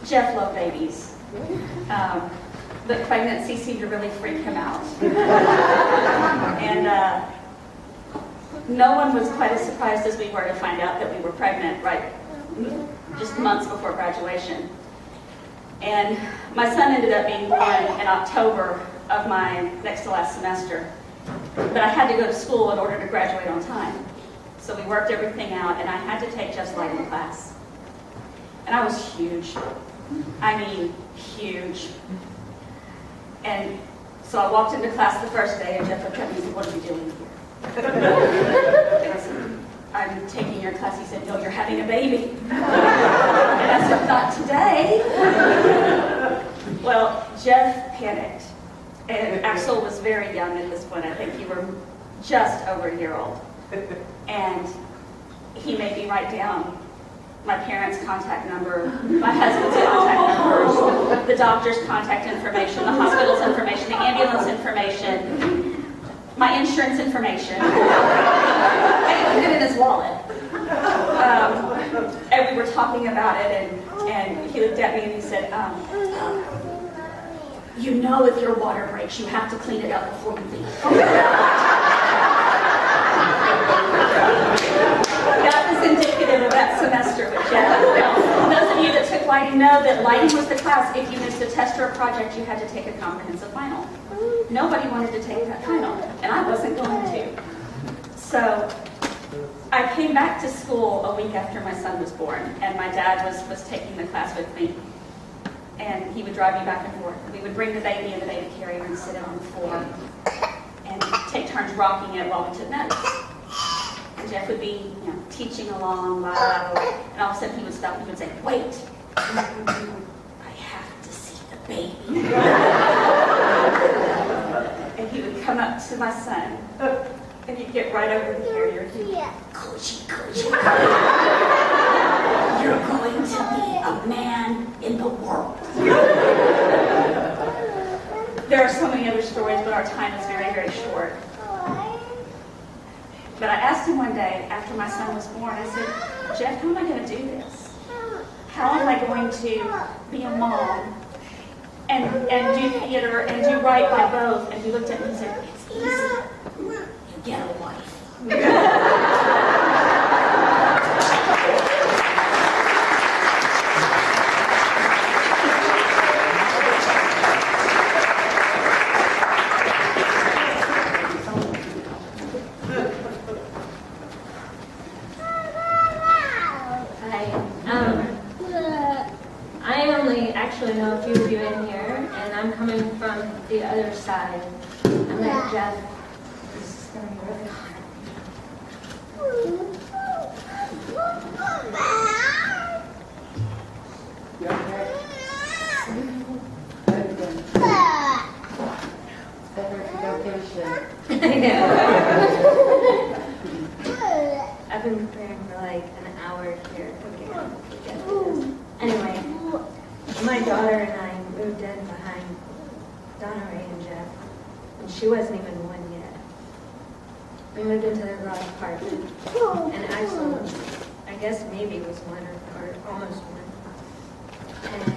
Jeff loved babies, but pregnancy seemed to really freak him out. And no one was quite as surprised as we were to find out that we were pregnant just months before graduation. And my son ended up being born in October of my next to last semester. But I had to go to school in order to graduate on time. So we worked everything out, and I had to take Jeff's lighting class. And I was huge. I mean, huge. And so I walked into class the first day, and Jeff looked at me and said, "What are you doing here?" And I said, "I'm taking your class." He said, "No, you're having a baby." And I said, "Not today." Well, Jeff panicked. And Axel was very young at this point. I think you were just over a year old. And he made me write down my parents' contact number, my husband's contact numbers, the doctor's contact information, the hospital's information, the ambulance information, my insurance information. And he put it in his wallet. And we were talking about it, and he looked at me and he said, "You know, if your water breaks, you have to clean it up before you leave." That was indicative of that semester with Jeff. Those of you that took lighting know that lighting was the class. If you missed a test or a project, you had to take a comprehensive final. Nobody wanted to take that final, and I wasn't going to. So I came back to school a week after my son was born, and my dad was taking the class with me. And he would drive me back and forth. We would bring the baby in the baby carrier and sit it on the floor and take turns rocking it while we took notes. And Jeff would be, teaching along, blah, blah, blah, and all of a sudden he would stop and he would say, "Wait, I have to see the baby." And he would come up to my son, and he'd get right over the carrier. He'd go, "Coachy, coachy, you're going to be a man in the world." There are so many other stories, but our time is very, very short. But I asked him one day after my son was born, I said, "Jeff, how am I going to do this? How am I going to be a mom and do theater and do right by both?" And he looked at me and said, "It's easy. You get a wife." I know a few of you in here, and I'm coming from the other side. I'm like, Jeff, this is going to be really hard. I know. I've been preparing for like an hour here. Okay. Anyway. My daughter and I moved in behind Donna Ray and Jeff, and she wasn't even one yet. We moved into their garage apartment, and Axel, I guess maybe was one or almost one. And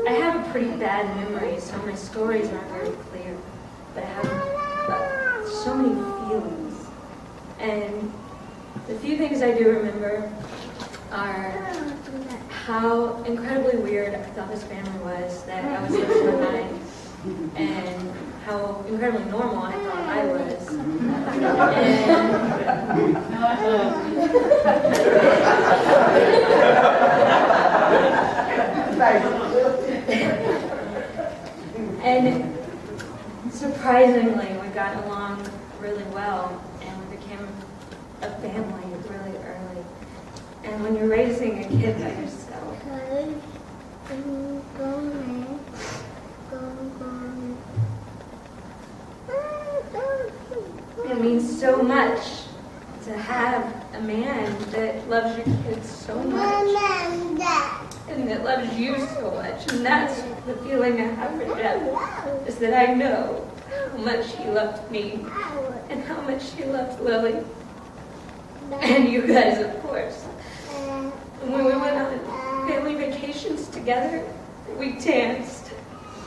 I have a pretty bad memory, so my stories aren't very clear, but I have so many feelings. And the few things I do remember are how incredibly weird I thought this family was, that I was losing my mind, and how incredibly normal I thought I was. And surprisingly, we got along really well, and we became a family really early. And when you're raising a kid by yourself, it means so much to have a man that loves your kids so much and that loves you so much. And that's the feeling I have for Jeff, is that I know how much he loved me and how much he loved Lily and you guys, of course. when we went on family vacations together, we danced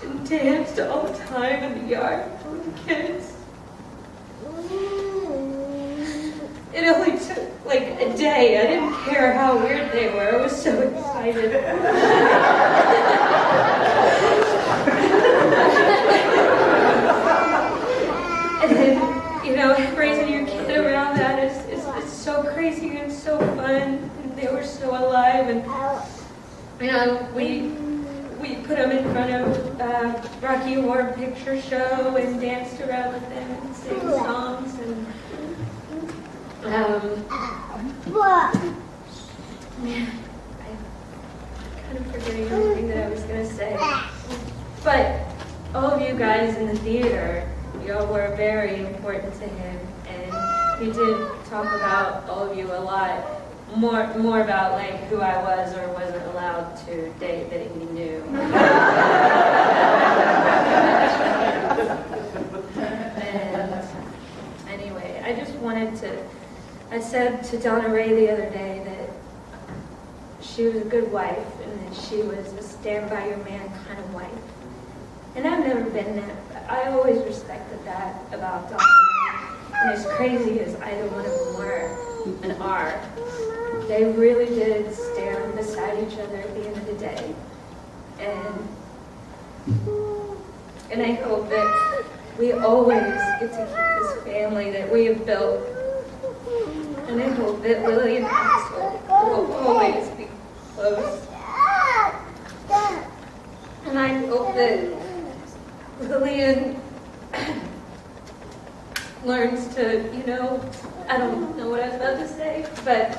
and danced all the time in the yard with the kids. It only took like a day. I didn't care how weird they were. I was so excited. And then, raising your kid around that is so crazy and so fun. And they were so alive. And, we put them in front of Rocky Horror Picture Show and danced around with them and sang songs. And man, I'm kind of forgetting everything that I was going to say. But all of you guys in the theater, y'all were very important to him, and he did talk about all of you a lot, more about like who I was or wasn't allowed to date that he knew. And anyway, I just wanted to, I said to Donna Ray the other day that she was a good wife and that she was a stand by your man kind of wife. And I've never been that, but I always respected that about Donna Ray. And as crazy as either one of them were and are, they really did stand beside each other at the end of the day. And I hope that we always get to keep this family that we have built. And I hope that Lily and Axel will always be close. And I hope that Lillian learns to, I don't know what I was about to say, but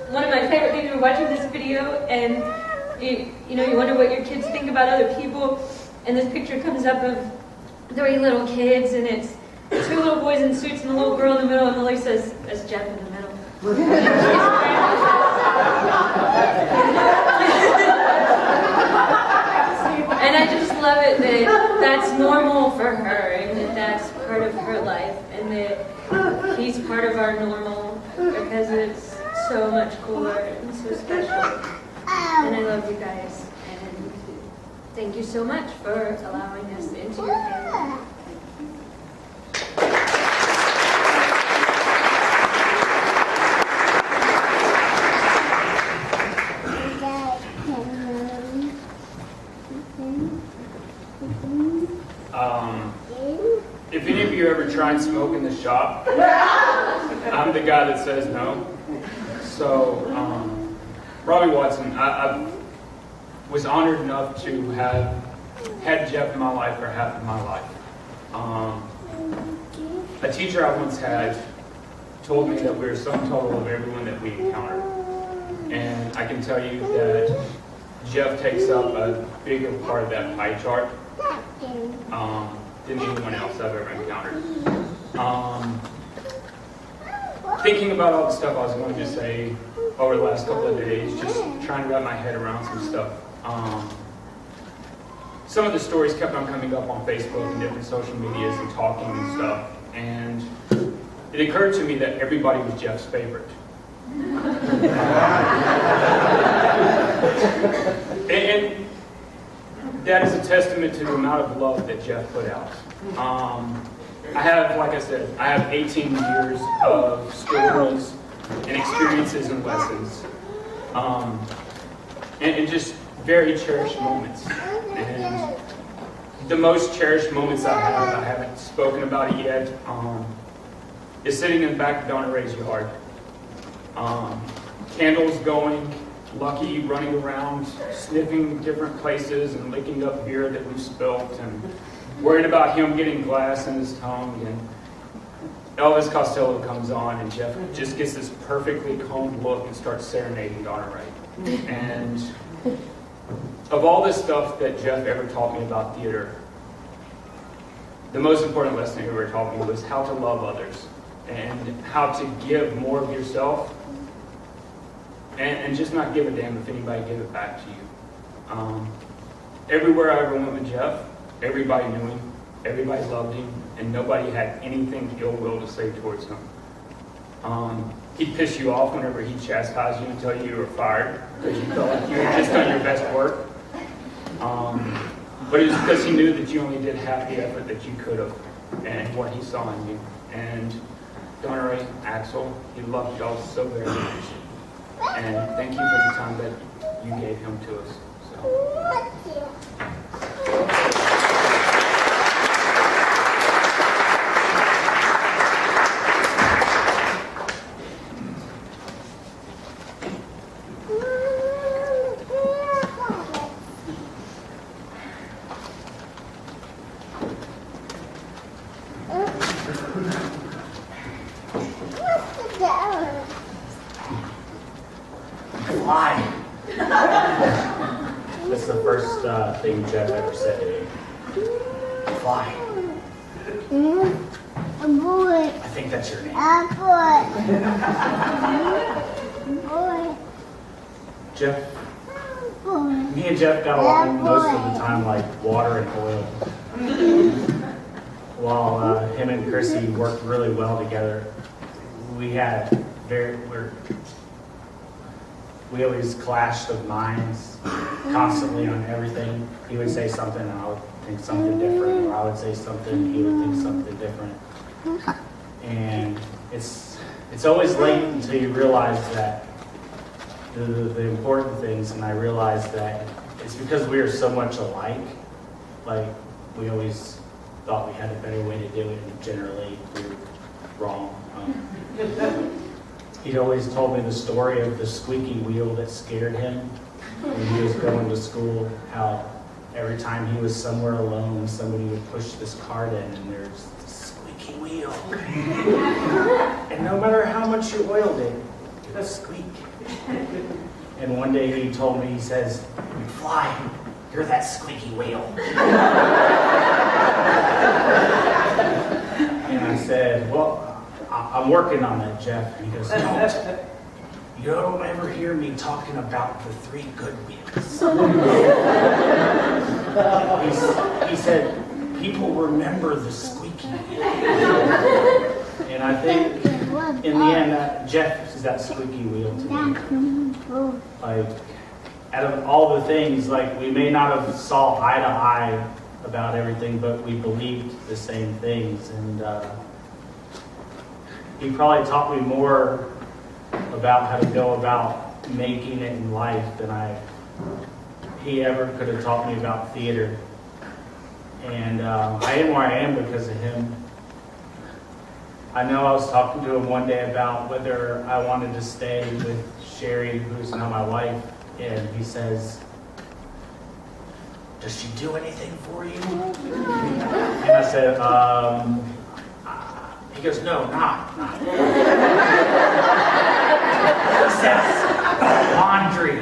one of my favorite things was watching this video, and you wonder what your kids think about other people, and this picture comes up of 3 little kids, and it's 2 little boys in suits and a little girl in the middle, and Lily says, "That's Jeff in the middle." And I just love it that that's normal for her, and that that's part of her life, and that he's part of our normal, because it's so much cooler and so special. And I love you guys, and thank you so much for allowing us into your family. If any of you ever try and smoke in the shop, I'm the guy that says no. So, Robbie Watson, I was honored enough to have had Jeff in my life for half of my life. A teacher I once had told me that we're sum total of everyone that we encounter. And I can tell you that Jeff takes up a bigger part of that pie chart than anyone else I've ever encountered. Thinking about all the stuff I was going to say over the last couple of days, just trying to wrap my head around some stuff. Some of the stories kept on coming up on Facebook and different social medias and talking and stuff, and it occurred to me that everybody was Jeff's favorite. And that is a testament to the amount of love that Jeff put out. I have, like I said, I have 18 years of stories and experiences and lessons, and just very cherished moments. And the most cherished moments I haven't spoken about it yet, is sitting in the back of Donna Ray's yard. Candles going, Lucky running around, sniffing different places and licking up beer that we've spilt, and worried about him getting glass in his tongue. And Elvis Costello comes on, and Jeff just gets this perfectly combed look and starts serenading Donna Ray. And of all this stuff that Jeff ever taught me about theater, the most important lesson he ever taught me was how to love others and how to give more of yourself. And just not give a damn if anybody give it back to you. Everywhere I ever went with Jeff, everybody knew him, everybody loved him, and nobody had anything ill will to say towards him. He'd piss you off whenever he'd chastise you and tell you were fired because you felt like you had just done your best work. But it was because he knew that you only did half the effort that you could have and what he saw in you. And Donnery, Axel, he loved y'all so very much. And thank you for the time that you gave him to us. So. Fly. That's the first thing Jeff ever said to me. Fly. A boy. I think that's your name. A boy. Boy. Jeff. Boy. Me and Jeff got along most of the time like water and oil. While him and Chrissy worked really well together, we always clashed of minds constantly on everything. He would say something and I would think something different, or I would say something, he would think something different. And it's always late until you realize that the important things, and I realized that it's because we are so much alike. Like, we always thought we had a better way to do it, and generally we were wrong. He'd always told me the story of the squeaky wheel that scared him when he was going to school, how every time he was somewhere alone, somebody would push this cart in and there's the squeaky wheel. And no matter how much you oiled it, it would squeak. And one day he told me, he says, "Fly, you're that squeaky wheel." And I said, "Well, I'm working on that, Jeff." And he goes, "Don't. You don't ever hear me talking about the 3 good wheels." He said, "People remember the squeaky wheel." And I think in the end, Jeff is that squeaky wheel to me. Like, out of all the things, like, we may not have saw eye to eye about everything, but we believed the same things. And he probably taught me more about how to go about making it in life than he ever could have taught me about theater. And I am where I am because of him. I know I was talking to him one day about whether I wanted to stay with Sherry, who's now my wife, and he says, "Does she do anything for you?" And I said, he goes, "No, not. He says, laundry,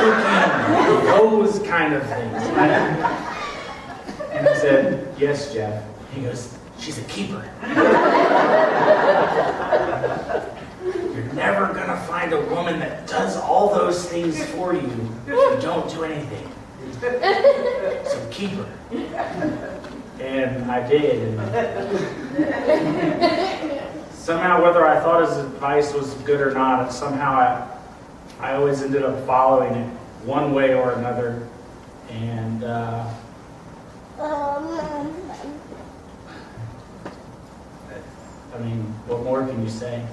cooking, those kind of things." And I said, "Yes, Jeff." He goes, "She's a keeper. You're never going to find a woman that does all those things for you if you don't do anything. So keep her." And I did. And somehow, whether I thought his advice was good or not, somehow I always ended up following it one way or another. And I mean, what more can you say?